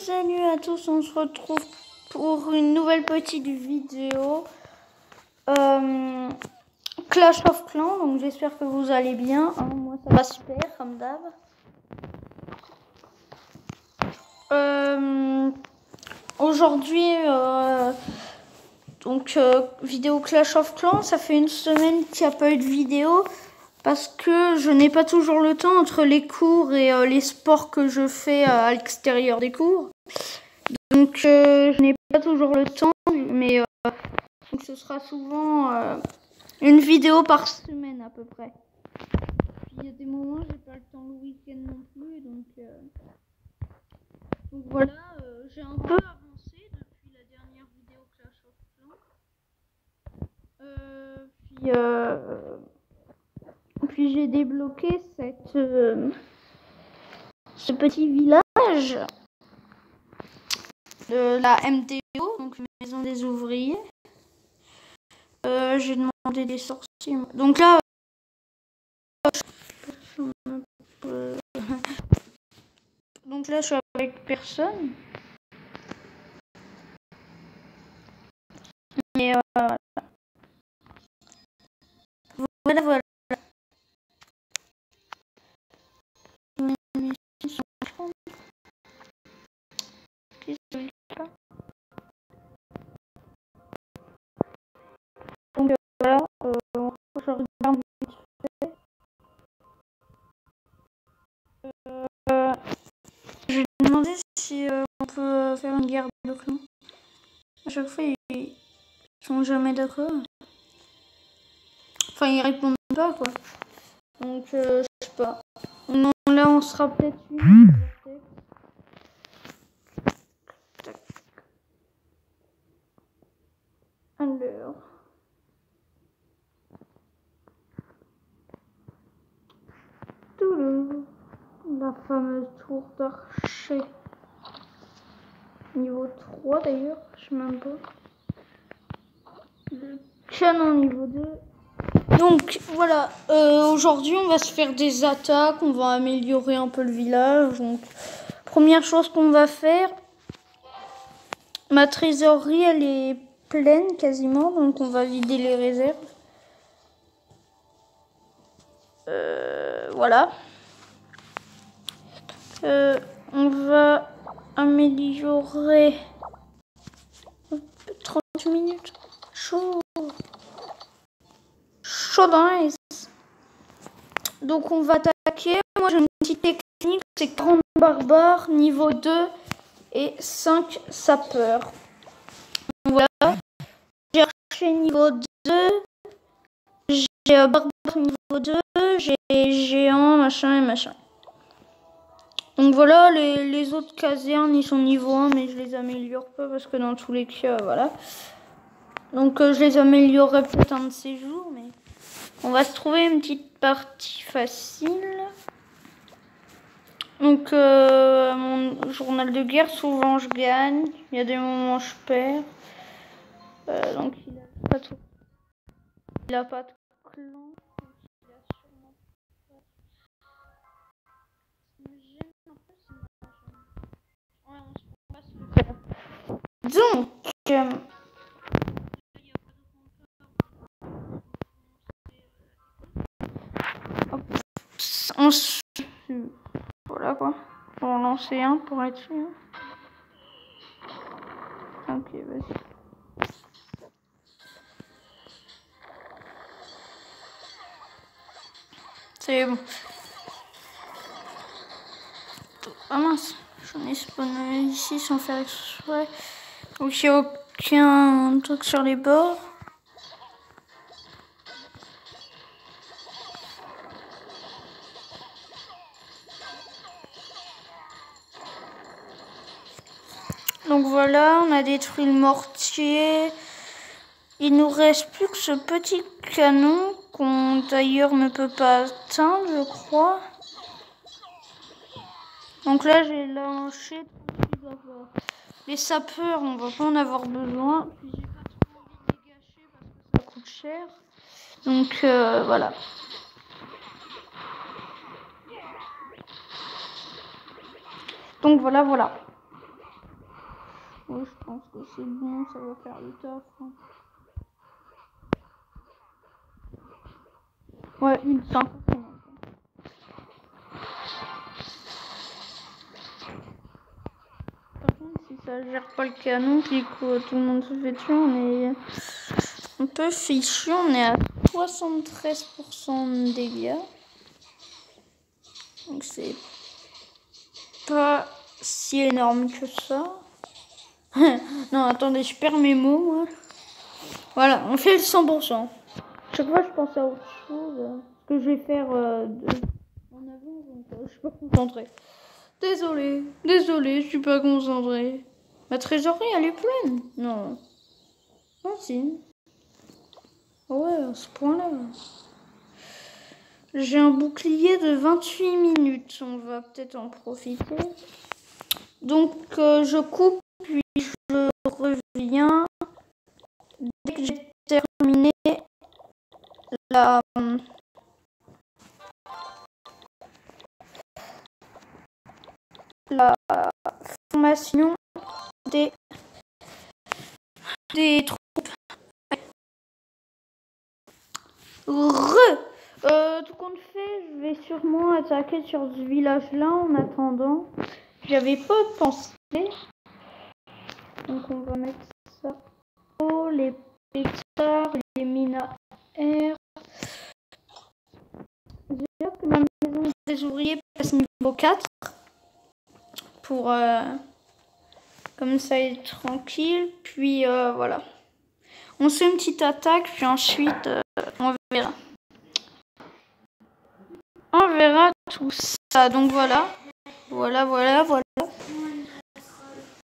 Salut à tous, on se retrouve pour une nouvelle petite vidéo Clash of Clans, donc j'espère que vous allez bien, hein, moi ça va super comme d'hab. Aujourd'hui vidéo Clash of Clans, ça fait une semaine qu'il n'y a pas eu de vidéo parce que je n'ai pas toujours le temps entre les cours et les sports que je fais à l'extérieur des cours. Donc je n'ai pas toujours le temps, mais donc ce sera souvent une vidéo par semaine à peu près. Puis il y a des moments j'ai pas le temps le week-end non plus, donc voilà, j'ai un peu avancé depuis la dernière vidéo Clash of Clans. Puis j'ai débloqué ce petit village de la MTO, donc maison des ouvriers. J'ai demandé des sorciers. Donc là, je suis avec personne. Mais voilà. Donc voilà, je regarde vite fait. Je vais demander si on peut faire une guerre de clans. À chaque fois, ils sont jamais d'accord. Enfin, ils répondent pas, quoi. Donc, je sais pas. Non, là, on sera peut-être une. Alors. La fameuse tour d'archer. Niveau 3 d'ailleurs, je sais même pas. Le canon niveau 2. Donc voilà, aujourd'hui on va se faire des attaques, on va améliorer un peu le village. Donc première chose qu'on va faire, ma trésorerie elle est pleine quasiment, donc on va vider les réserves. Voilà. On va améliorer 30 minutes. Chaud dans les... Donc on va attaquer. Moi j'ai une petite technique, c'est 30 barbares, niveau 2 et 5 sapeurs. Voilà. J'ai archer niveau 2, j'ai barbare niveau 2, j'ai géant, machin et machin. Donc voilà, les autres casernes ils sont niveau 1, mais je les améliore pas parce que dans tous les cas, voilà. Donc je les améliorerai peut-être un de ces jours, mais on va se trouver une petite partie facile. Donc mon journal de guerre, souvent je gagne, il y a des moments où je perds. Donc il a pas de clan. Donc voilà quoi, pour en lancer un pour être sûr. Ok, vas-y. C'est bon. Ah mince, j'en ai spawné ici sans faire exprès. Donc il n'y a aucun truc sur les bords. Donc voilà, on a détruit le mortier. Il nous reste plus que ce petit canon qu'on d'ailleurs ne peut pas atteindre, je crois. Donc là, j'ai lâché les sapeurs, on va pas en avoir besoin. Puis j'ai pas trop envie de les gâcher parce que ça coûte cher. Donc voilà. Donc voilà. Ouais, je pense que c'est bon, ça va faire le taf. Hein. Ouais, une 5%. Par contre, si ça gère pas le canon, puis que tout le monde se fait tuer, on est un peu fichu. On est à 73% de dégâts. Donc c'est pas si énorme que ça. Non, attendez, je perds mes mots, moi. Voilà, on fait le 100%. Chaque fois, je pense à autre chose que je vais faire en avant, donc je suis pas concentrée. Désolée, je suis pas concentrée. Ma trésorerie, elle est pleine. Non. Non, si. Ouais, à ce point-là. J'ai un bouclier de 28 minutes. On va peut-être en profiter. Donc, je coupe, puis je reviens. Dès que j'ai terminé la formation des troupes. Tout compte fait, je vais sûrement attaquer sur ce village-là en attendant. J'avais pas pensé. Donc on va mettre ça. Oh, les pétards, les mines à air. J'ai hâte que ma maison des ouvriers passe niveau 4. Pour comme ça être tranquille. Puis voilà. On se fait une petite attaque, puis ensuite on verra. On verra tout ça. Donc voilà. Voilà.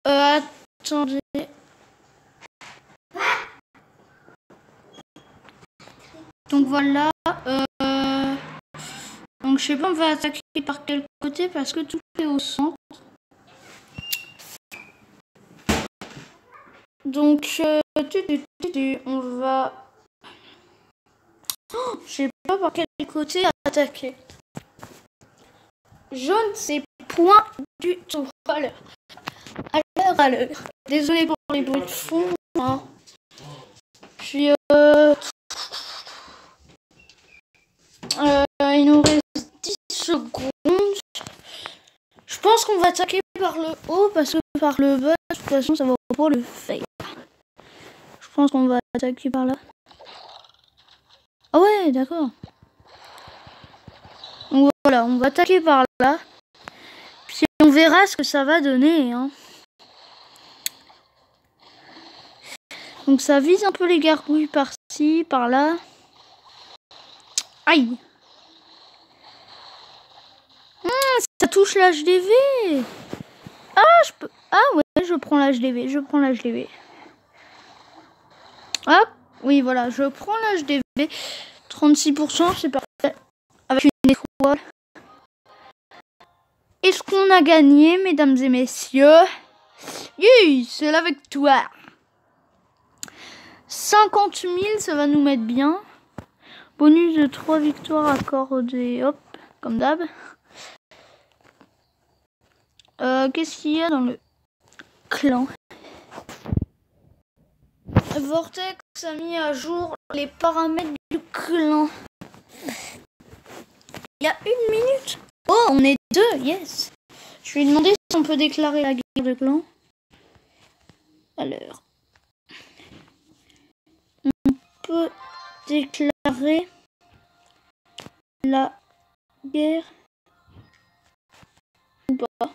Attendez. Donc voilà. Donc je sais pas, on va attaquer par quel côté parce que tout est au centre. Donc on va. Oh, je sais pas par quel côté attaquer. Je ne sais point du tout. À l'heure. Désolé pour les bruits de fond. Hein. Puis il nous reste 10 secondes. Je pense qu'on va attaquer par le haut parce que par le bas, de toute façon, ça va pas le faire. Je pense qu'on va attaquer par là. Ah ouais, d'accord. Donc voilà, on va attaquer par là. Puis on verra ce que ça va donner. Hein. Donc ça vise un peu les gargouilles par-ci, par-là. Aïe. Ça touche l'HDV. Ah ouais, je prends l'HDV. Ah oui, voilà, je prends l'HDV. 36%, c'est parfait. Avec une étoile. Est-ce qu'on a gagné, mesdames et messieurs? Oui, c'est la victoire. 50 000, ça va nous mettre bien. Bonus de 3 victoires accordées. Hop, comme d'hab. Qu'est-ce qu'il y a dans le clan? Vortex a mis à jour les paramètres du clan. Il y a 1 minute. Oh, on est 2, yes. Je lui ai demandé si on peut déclarer la guerre de clan. Alors, on peut déclarer la guerre ou pas.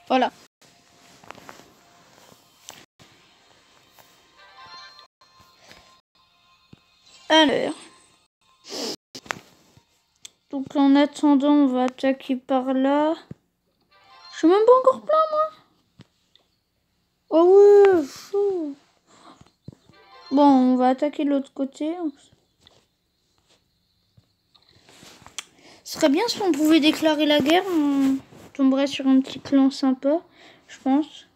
Voilà. Alors. Donc en attendant, on va attaquer par là. Je suis même pas encore plein, moi. Oh ouais, fou. Bon, on va attaquer de l'autre côté. Ce serait bien si on pouvait déclarer la guerre. On tomberait sur un petit clan sympa, je pense.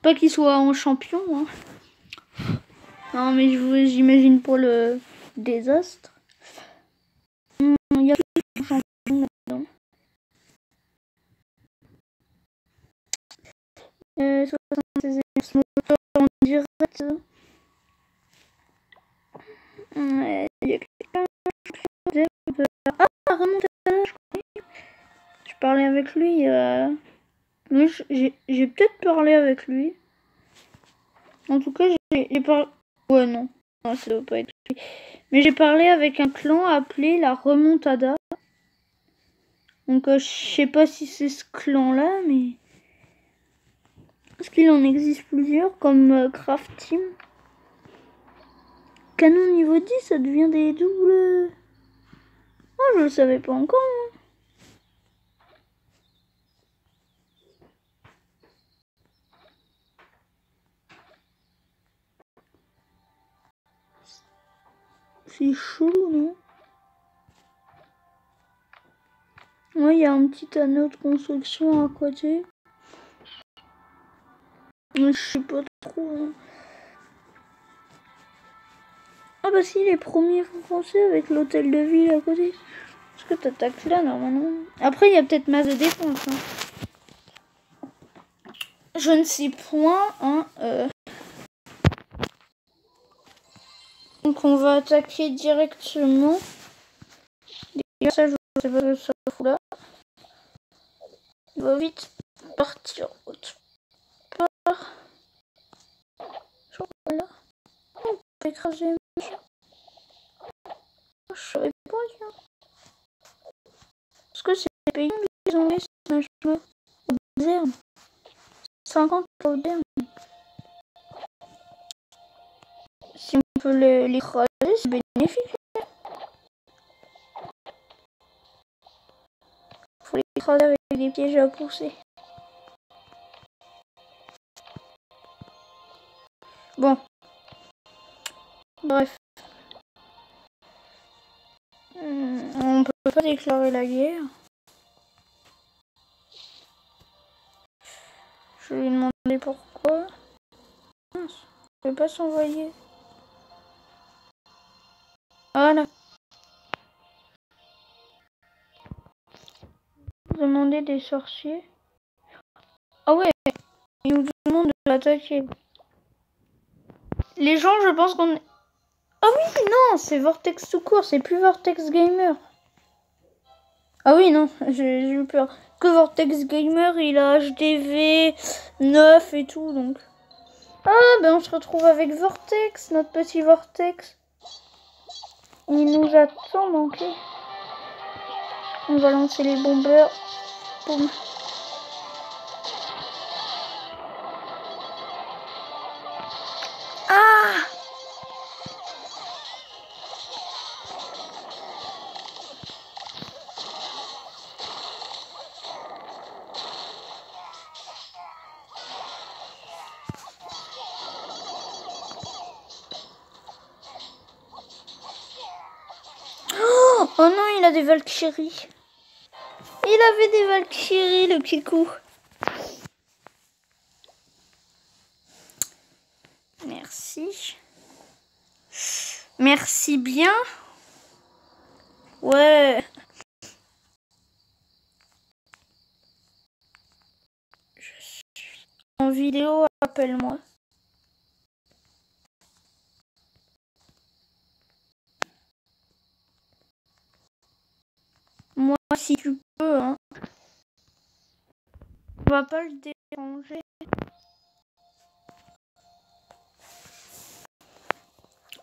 Pas qu'il soit en champion. Hein. Non, mais j'imagine pour le désastre. Il y a plus de champion là-dedans. 76 moteur en direct. Il y a quelqu'un de... Ah, remontada, je crois. Je parlais avec lui. Oui, j'ai peut-être parlé avec lui. En tout cas, j'ai parlé... Ouais, non. Non, ça doit pas être lui. Mais j'ai parlé avec un clan appelé la Remontada. Donc, je sais pas si c'est ce clan-là, mais... Parce qu'il en existe plusieurs, comme Craft Team. Canon niveau 10, ça devient des doubles... Oh, je le savais pas encore, hein. C'est chelou, non? Ouais, il y a un petit anneau de construction à côté. Mais je sais pas trop, hein. Ah bah si, les premiers français avec l'hôtel de ville à côté. Est-ce que t'attaques là, normalement? Après, il y a peut-être masse de défense, hein. Je ne sais point, hein. Donc on va attaquer directement. Et ça, je sais pas ce que ça fout là. Il va vite partir autre part. Genre là. On peut écraser. Je savais pas, tiens. Est-ce que c'est les pays qu'ils ont laissé ce machin au désert? 50 au désert. Si on peut les écraser, c'est bénéfique. Faut les écraser avec des pièges à pousser. Bon. Bref. On peut pas déclarer la guerre. Je lui ai demandé pourquoi. Mince, je peux pas s'envoyer. Voilà. Demander des sorciers. Ah ouais, il nous demande de l'attaquer. Les gens, je pense qu'on... Ah oui, non, c'est Vortex tout court, c'est plus Vortex Gamer. Ah oui, non, j'ai eu peur. Que Vortex Gamer, il a HDV 9 et tout, donc... Ah, ben on se retrouve avec Vortex, notre petit Vortex. Il nous attend, donc... On va lancer les bombeurs. Boum. Ah! Oh non, il a des Valkyries. Il avait des Valkyries, le Kikou. Merci. Merci bien. Ouais. Je suis en vidéo, appelle-moi. Moi, si tu peux, hein. On va pas le déranger.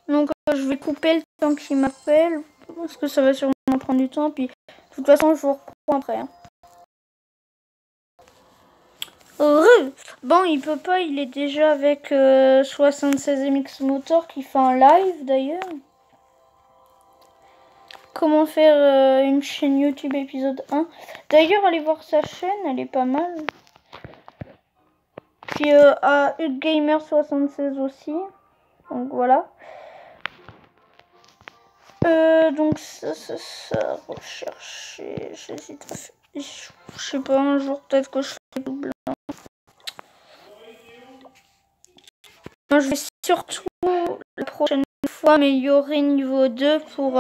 Donc, je vais couper le temps qu'il m'appelle. Parce que ça va sûrement prendre du temps. Puis, de toute façon, je vous reprends après, hein. Bon, il peut pas. Il est déjà avec 76MX Motor qui fait un live, d'ailleurs. Comment faire une chaîne YouTube épisode 1. D'ailleurs, allez voir sa chaîne, elle est pas mal. Puis à Gamer76 aussi. Donc voilà. Donc ça, rechercher. J'hésite à faire. Je sais pas, un jour peut-être que je ferai double. Moi, je vais surtout la prochaine fois améliorer niveau 2 pour...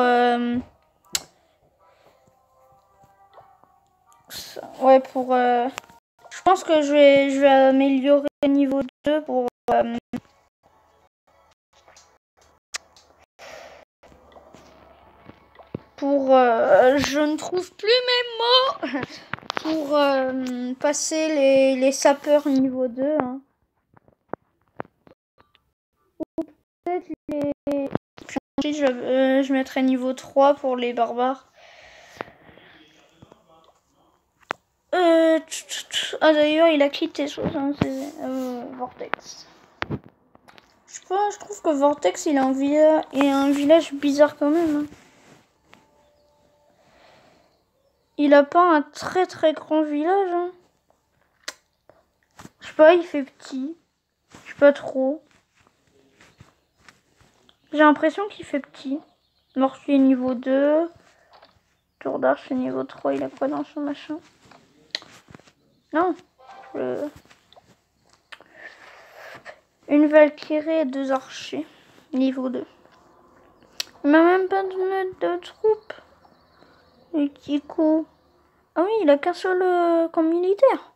Ouais, pour Je pense que je vais améliorer niveau 2 pour... je ne trouve plus mes mots pour passer les sapeurs niveau 2. Hein. Ou peut-être les... Puis ensuite, je mettrai niveau 3 pour les barbares. Ah d'ailleurs, il a quitté Vortex. Je trouve que Vortex, il a un village bizarre quand même. Hein. Il a pas un très très grand village. Hein. Je sais pas, il fait petit. Je sais pas trop. J'ai l'impression qu'il fait petit. Mortier niveau 2. Tour d'arche niveau 3. Il a quoi dans son machin? Non. Une Valkyrie et 2 archers. Niveau 2. Il m'a même pas donné de troupes. Et Kiko. Ah oui, il a qu'un seul camp militaire.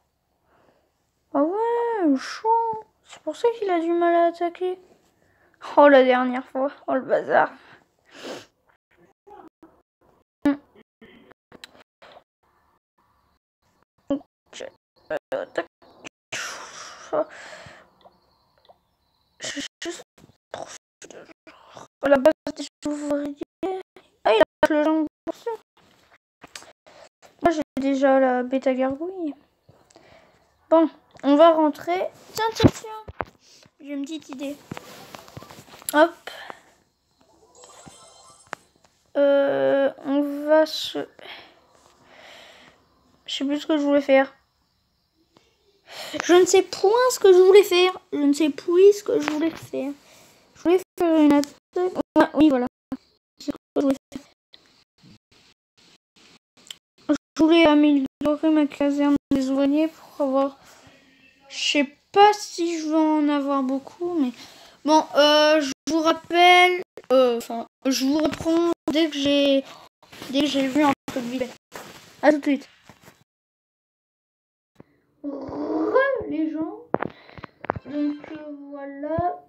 Ah ouais, chaud. C'est pour ça qu'il a du mal à attaquer. Oh, la dernière fois. Oh, le bazar. Juste la base des ouvriers. Ah, il a le genre. Moi, j'ai déjà la bêta gargouille. Bon, on va rentrer. Tiens. J'ai une petite idée. Hop. On va se... Je sais plus ce que je voulais faire. Je ne sais point ce que je voulais faire. Je ne sais plus ce que je voulais faire. Je voulais faire une attaque. Oui, voilà. C'est ce que je voulais faire. Je voulais améliorer ma caserne des ouvriers pour avoir... Je sais pas si je vais en avoir beaucoup, mais... Bon, je vous rappelle... je vous reprends dès que j'ai vu un peu de vidéo. A tout de suite. Les gens. Donc voilà.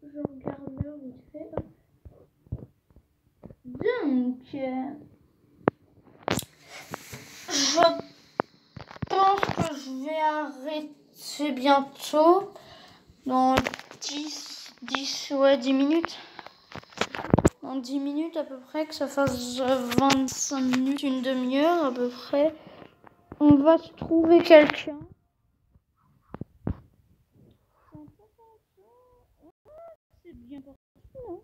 Je regarde là vite fait. Donc... je pense que je vais arrêter bientôt. Dans 10 minutes. Dans 10 minutes à peu près, que ça fasse 25 minutes, une demi-heure à peu près. On va se trouver quelqu'un. C'est bien parti, non?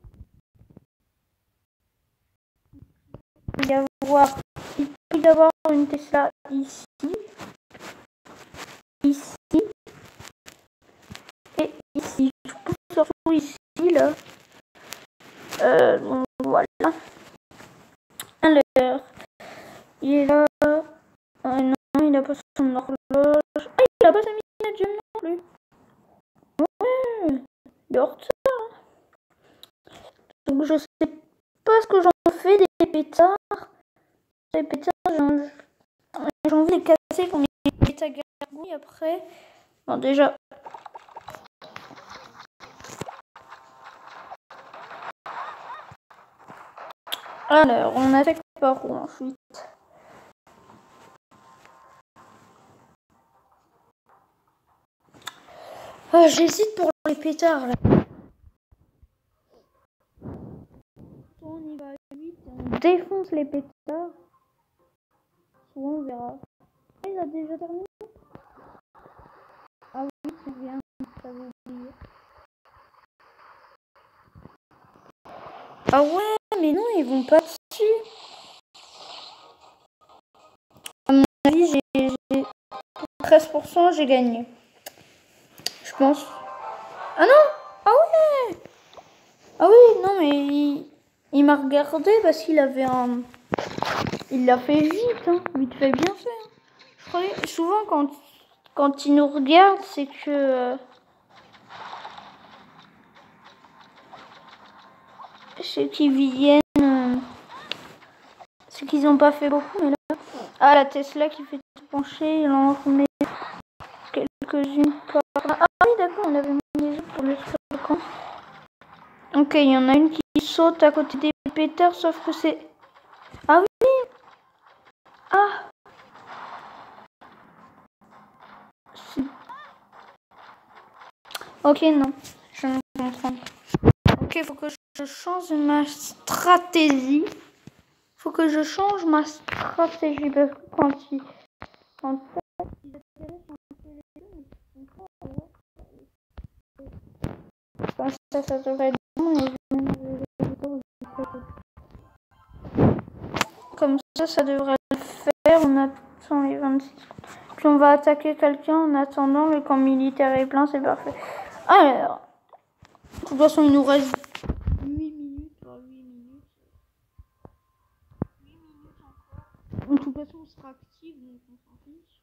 Il peut y avoir une Tesla ici. Ici. Et ici. Surtout ici, là. Donc voilà. Alors, il est là. Non, il a pas son horloge. Ah, il a pas sa minute gemme non plus. Ouais, il est en retard. Donc je sais pas ce que j'en fais des pétards. Les pétards, j'ai envie de les casser comme les pétards gargouilles après. Bon, déjà. Alors, on attaque par où ensuite? J'hésite pour les pétards là. On y va vite, on défonce les pétards. Soit on verra. Il a déjà terminé. Ah oui, c'est bien, j'avais oublié. Ah ouais, mais non, ils vont pas dessus. À mon avis, j'ai 13%, j'ai gagné. Je pense. Ah non! Ah ouais! Ah oui, non, mais il m'a regardé parce qu'il avait un... Il l'a fait vite, hein. Vite fait, bien fait. Je croyais, souvent, quand il nous regarde, c'est que... c'est qu'ils viennent... c'est qu'ils n'ont pas fait beaucoup, mais là... Ah, la Tesla qui fait tout pencher, il en remet... quelques-unes par là. Ah oui, d'accord, on avait mis des œufs pour le camp. Ok, il y en a une qui saute à côté des pétards, sauf que c'est... Ah oui. Ah. Ok, non, je ne comprends pas. Ok, faut que je change ma stratégie. Faut que je change ma stratégie parce que quand ils ça devrait être bon. Comme ça devrait le faire. On attend les 26. Puis on va attaquer quelqu'un en attendant. Le camp militaire est plein, c'est parfait. Alors, de toute façon, il nous reste 8 minutes. 8 minutes. 8 minutes encore. De toute façon, on sera actif, donc on s'en fiche.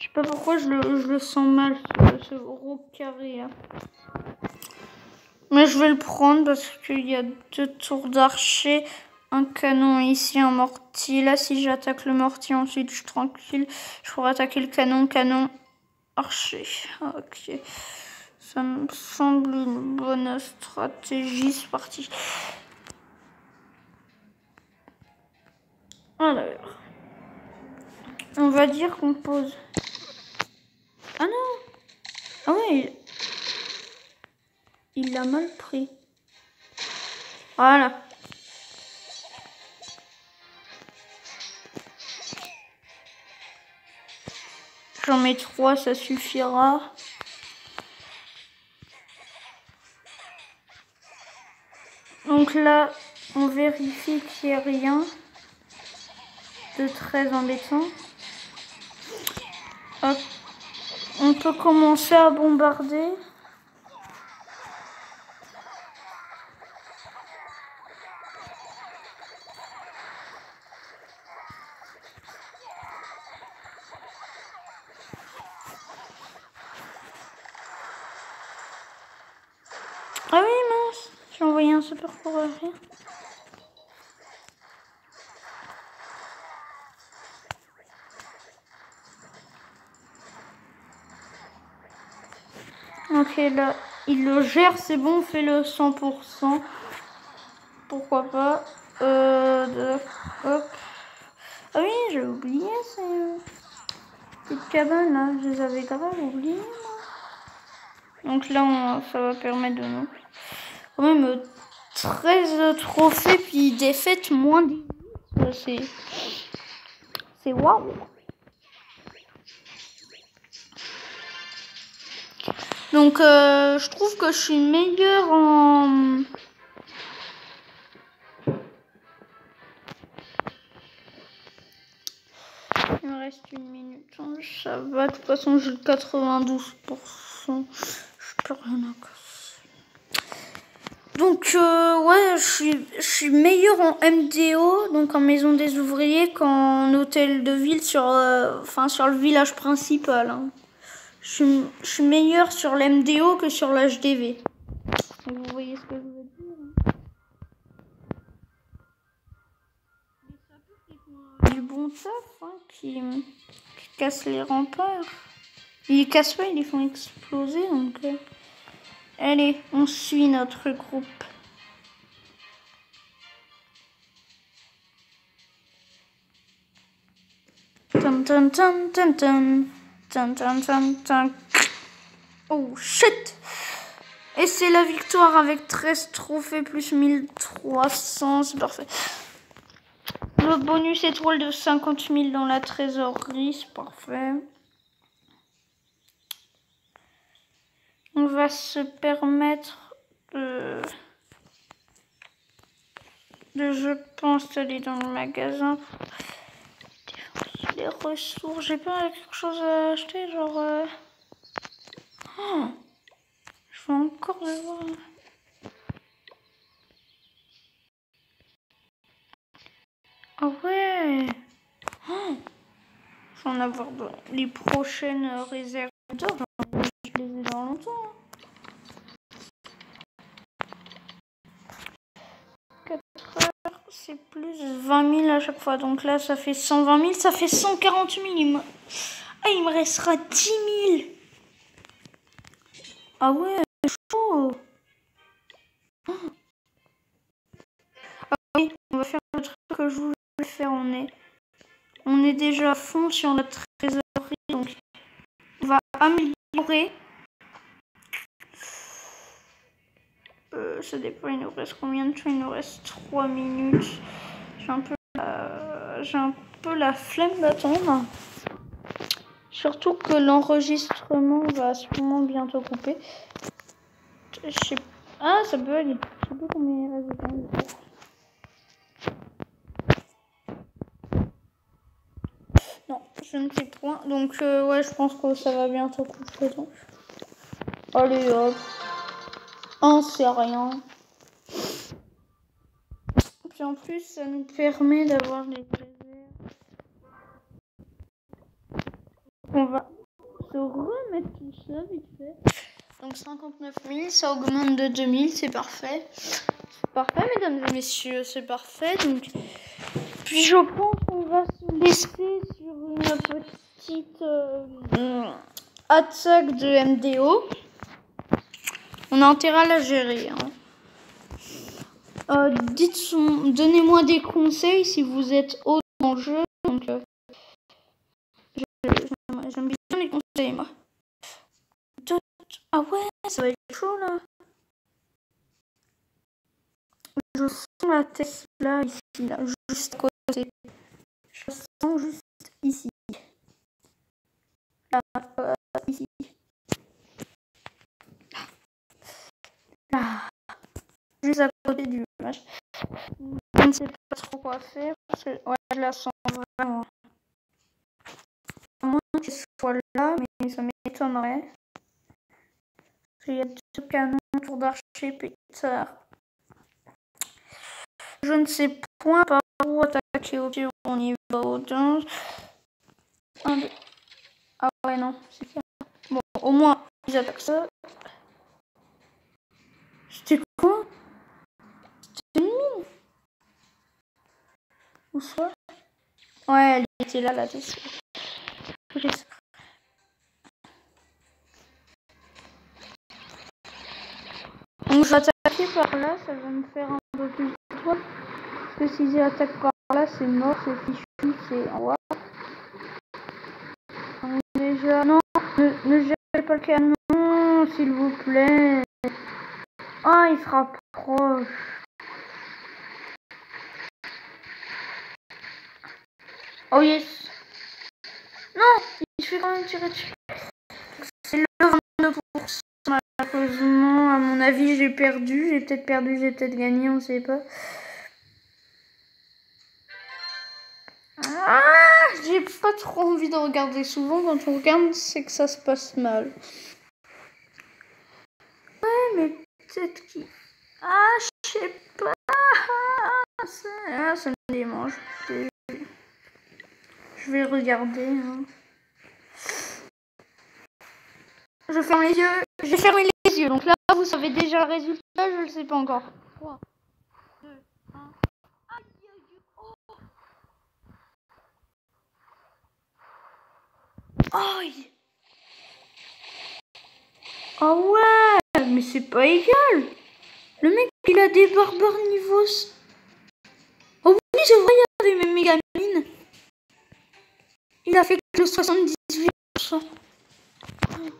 Je sais pas pourquoi je le sens mal, ce gros carré là. Mais je vais le prendre parce qu'il y a 2 tours d'archer, un canon ici, un mortier. Là, si j'attaque le mortier, ensuite je suis tranquille. Je pourrais attaquer le canon, archer. Ok. Ça me semble une bonne stratégie. C'est parti. Alors, on va dire qu'on pose. Ah non! Ah ouais, il l'a mal pris. Voilà. J'en mets 3, ça suffira. Donc là, on vérifie qu'il n'y a rien de très embêtant. Hop. On peut commencer à bombarder. Ah oui, mince, j'ai envoyé un super pour rien. Ok, là, il le gère, c'est bon, on fait le 100%. Pourquoi pas. Hop. Ah oui, j'ai oublié ces petites cabanes là, je les avais grave oubliées. Donc là, ça va permettre de nous. Quand même 13 trophées, puis défaites moins 18. C'est waouh! Donc, je trouve que je suis meilleure en... Il me reste 1 minute. Ça va, de toute façon, j'ai le 92%. Je peux rien à casser. Donc, ouais, je suis meilleure en MDO, donc en maison des ouvriers, qu'en hôtel de ville sur le village principal. Hein. Je suis meilleure sur l'MDO que sur l'HDV. Vous voyez ce que je veux dire. Hein. Les sapeurs qui font du bon taf, hein, qui cassent les remparts. Ils les cassent pas, ils les font exploser. Donc, allez, on suit notre groupe. Tum, tum, tum, tum, tum. Tum, tum, tum, tum. Oh shit! Et c'est la victoire avec 13 trophées plus 1300, c'est parfait. Le bonus étoile de 50 000 dans la trésorerie, c'est parfait. On va se permettre de je pense, aller dans le magasin. Les ressources, j'ai pas quelque chose à acheter, genre... Oh, je vais encore devoir... Ah ouais. Oh, je vais en avoir les prochaines réserves d'or. Je les ai dans longtemps. 4 heures, c'est plus 20 000 à chaque fois. Donc là, ça fait 120 000. Ça fait 140 000. Il me restera 10 000. Ah ouais, chaud. Ah oui, on va faire le truc que je voulais faire. On est déjà à fond sur la trésorerie. Donc, on va améliorer. Ça dépend, il nous reste combien de temps? Il nous reste 3 minutes. J'ai un peu la flemme d'attendre. Surtout que l'enregistrement va sûrement bientôt couper. Je sais... Ah, ça bug. Je sais pas combien il reste de temps. Non, je ne sais point. Donc, ouais, je pense que ça va bientôt couper. Donc. Allez, hop. On sait rien. Puis en plus, ça nous permet d'avoir des réserves. On va se remettre tout ça vite fait. Donc 59 000, ça augmente de 2 000, c'est parfait. C'est parfait, mesdames et messieurs, c'est parfait. Donc, puis je pense qu'on va se laisser sur une petite attaque de MDO. On a intérêt à la gérer. Hein. Donnez-moi des conseils si vous êtes haut dans le jeu. Donc, j'aime bien les conseils, moi. Ah ouais, ça va être chaud là. Je sens la Tesla ici, là, juste à côté. Je sens juste ici. Là, ici. Là. Juste à côté du match. Je ne sais pas trop quoi faire. Parce que, ouais, je la sens vraiment. À moins qu'elle soit là, mais ça m'étonnerait. Parce qu'il y a 2 canons autour d'archer pétard. Je ne sais point par où attaquer au niveau 15. Ah ouais, non, c'est ça. Bon, au moins, ils attaquent ça. C'était quoi? C'était une mine? Ou soit? Ouais, elle était là, dessus. Donc, je vais attaquer par là, ça va me faire un peu plus de poids. Parce que si j'attaque par là, c'est mort, c'est fichu, c'est en haut. Donc, déjà, non, ne gérez pas le canon, s'il vous plaît. Ah, il sera proche. Oh yes. Non, il fait quand même tirer dessus. C'est le 22%. Malheureusement, à mon avis, j'ai perdu. J'ai peut-être perdu, j'ai peut-être gagné, on sait pas. Ah, j'ai pas trop envie de regarder. Souvent, quand on regarde, c'est que ça se passe mal. Ouais, mais peut-être qu'il... Ah, je sais pas. Ça me démange. Je vais regarder. Hein. Je ferme les yeux. J'ai fermé les yeux. Donc là, vous savez déjà le résultat. Je le sais pas encore. 3, 2, 1. Aïe, aïe, oh. Aïe. Ah ouais, mais c'est pas égal. Le mec, il a des barbares niveau... Oh oui, c'est vrai, il y avait mes mégamines. Il a fait que le 78%.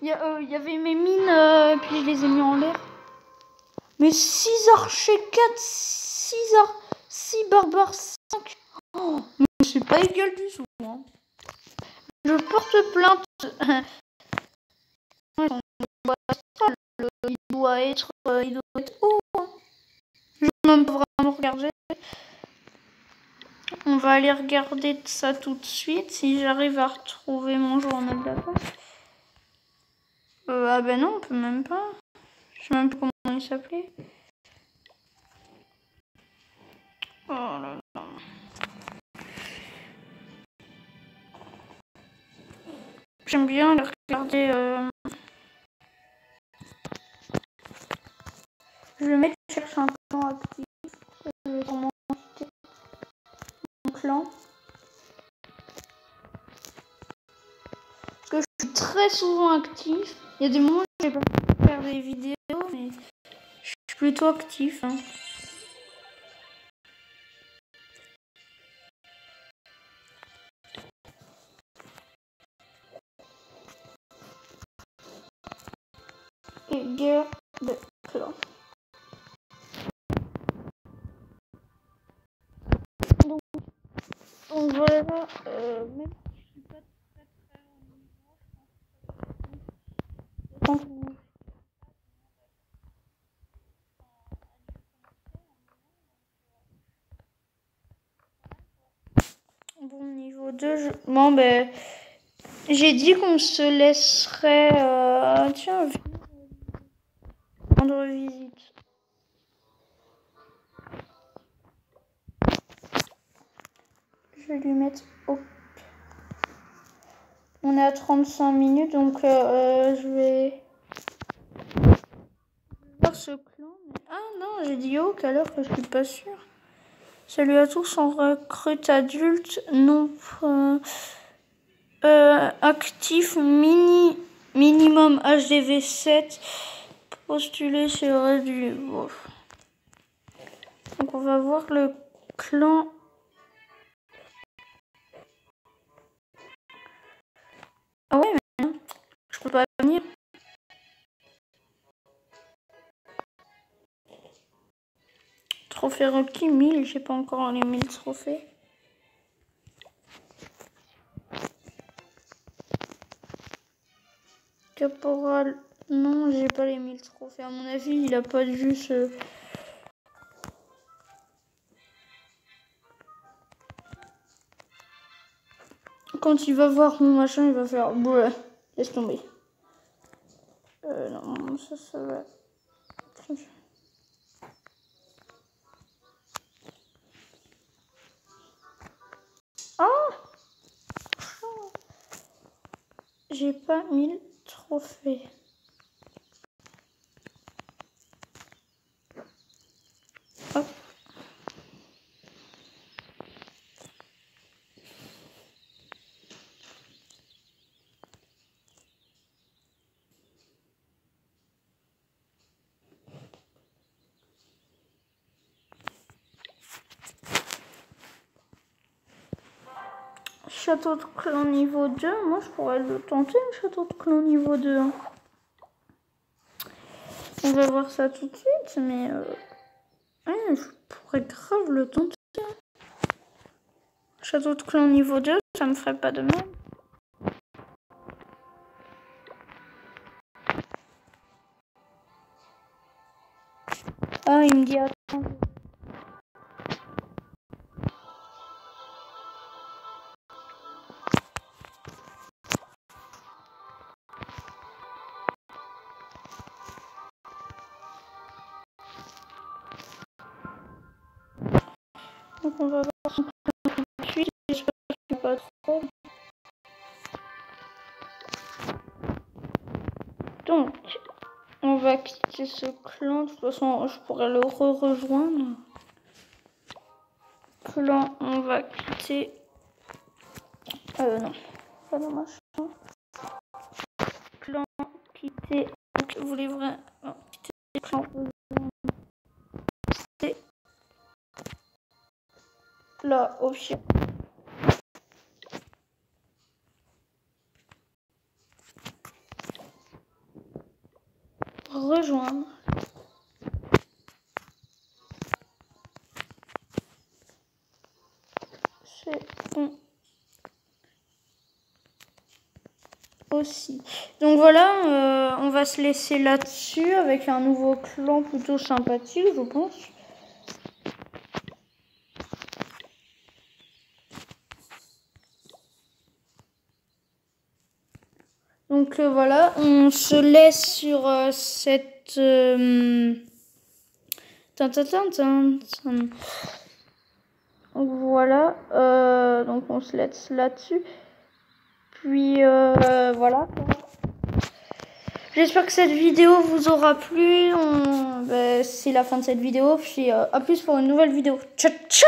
Il y avait mes mines, puis je les ai mis en l'air. Mais 6 archers 4, 6 barbares 5. Oh, mais c'est pas égal du tout. Hein. Je porte plainte. Il doit être haut. Je vais même pas vraiment regarder. On va aller regarder ça tout de suite si j'arrive à retrouver mon journal d'attaque. Ah ben non, on peut même pas. Je sais même pas comment il s'appelait. Oh là là. J'aime bien les regarder. Je vais mettre chercher un plan actif. clan. Parce que je suis très souvent actif. Il y a des moments où j'ai pas pu faire des vidéos, mais je suis plutôt actif. Hein. Et guerre de clan. Donc voilà, même si je suis pas très très haut niveau, je pense que bon, niveau 2, bon, ben, j'ai dit qu'on se laisserait, tiens, rendre visite. Je vais lui mettre au... On est à 35 minutes, donc je vais voir ce clan. Ah non, j'ai dit Oak alors que je suis pas sûre. Salut à tous, on recrute adulte, non actif, minimum HDV 7, postuler sur du... Bon. Donc on va voir le clan. Ah ouais, mais non, je peux pas venir. Trophée Rocky 1000, j'ai pas encore les 1000 trophées. Caporal, non, j'ai pas les 1000 trophées. À mon avis, il a pas dû se... Quand il va voir mon machin, il va faire... Ouais, laisse tomber. Non, ça va... Ah, j'ai pas 1000 trophées. Hop. Château de clan niveau 2, moi je pourrais le tenter, le château de clan niveau 2. Hein. On va voir ça tout de suite, mais ouais, je pourrais grave le tenter. Château de clan niveau 2, ça me ferait pas de mal. Ah, il me dit attends. Donc on va voir son plan tout de suite, j'espère qu'il n'y a pas trop. Donc, on va quitter ce clan, de toute façon je pourrais le rejoindre. Clan, on va quitter... non, pas dommage. Clan, quitter... Vous voulez vraiment... quitter le clan, c'est la option. Rejoindre. C'est bon. Aussi. Donc voilà, on va se laisser là-dessus avec un nouveau clan plutôt sympathique, je pense. Donc voilà, on se laisse sur cette... Donc voilà, donc on se laisse là-dessus. Puis voilà. J'espère que cette vidéo vous aura plu. C'est la fin de cette vidéo. Puis à plus pour une nouvelle vidéo. Ciao, ciao!